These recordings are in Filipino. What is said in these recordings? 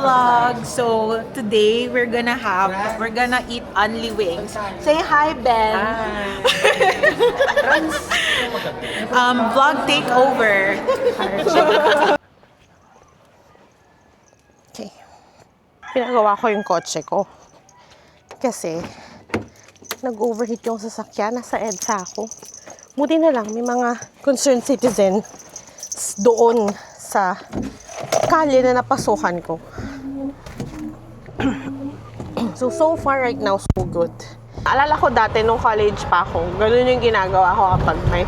vlog! So today we're gonna eat Only Wings. Say hi, Ben. Vlog takeover. Okay. Pinagawa ko yung kotse ko. Kasi nag-overheat yung sasakyan. Nasa EDSA ako. Buti na lang, may mga concerned citizen doon sa kalye na napasukan ko. So far right now, so good. Alala ko dati nung college pa ako, ganun yung ginagawa ko kapag may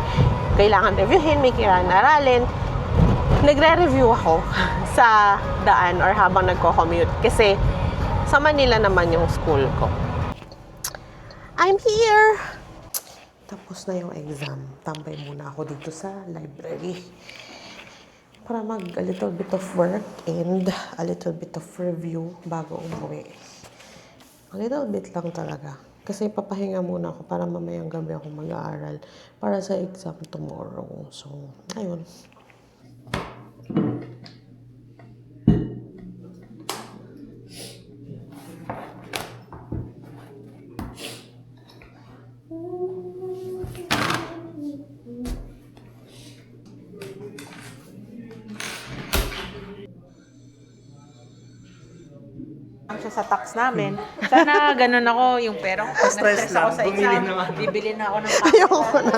kailangan reviewin, may kailangan aralin. Nagre-review ako sa daan or habang nagko-commute kasi sa Manila naman yung school ko. I'm here! Tapos na yung exam. Tambay muna ako dito sa library para mag a little bit of work and a little bit of review bago umuwi. A little bit lang talaga. Kasi papahinga muna ako para mamayang gabi ako mag-aaral para sa exam tomorrow. So, ayun. Siya sa tax namin. Sana ganun ako yung pera ko. Pag na-stress ako sa exam, bibili na ako ng tax. Ayoko na.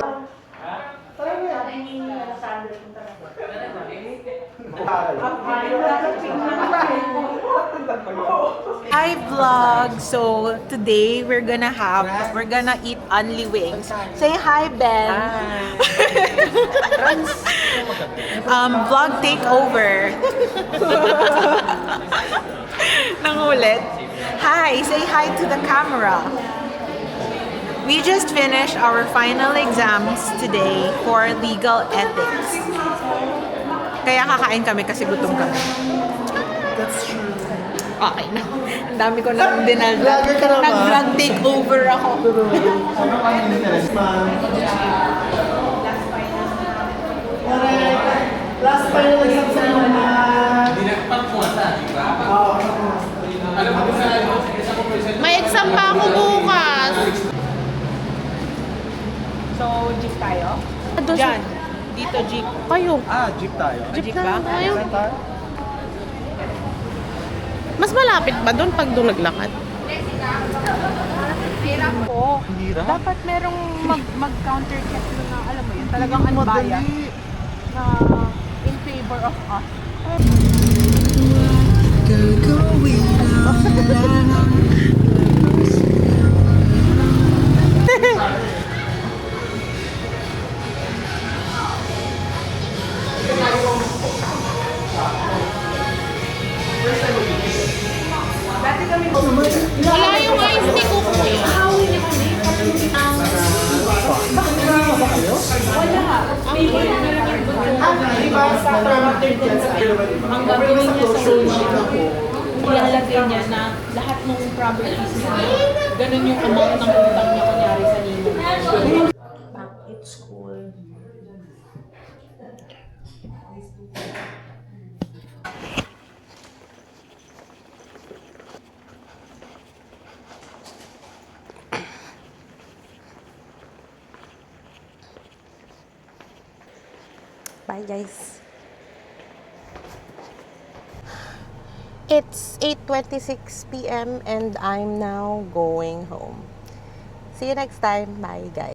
Hi vlog! So today we're gonna eat Only Wings. Say hi, Ben. Vlog takeover. Nangulit. Hi, say hi to the camera. We just finished our final exams today for legal ethics. Kaya kakain kami kasi gutom kami. That's true. Okay na. Ang dami ko nang dinalda. Vlogger ka naman. Nag-vlog takeover ako. Last final exam sa mga... May exam pa ako bukas. So, jeep tayo? Diyan. Dito, jeep. Kayo. Jeep tayo. Jeep na ba? tayo. Mas malapit ba doon pag doon naglakad? Oo. Hirap. Dapat merong mag-counter check na alam mo yun, talagang unbiased na in favor of us. Wala yung ice tea ko po eh. Ang gagawin niya sa loan, ilalagay niya na lahat ng properties niya, ganun yung amount ng utang niya kunyari sa nino. Back at school. Bye guys. It's 8:26 p.m. and I'm now going home. See you next time. Bye guys.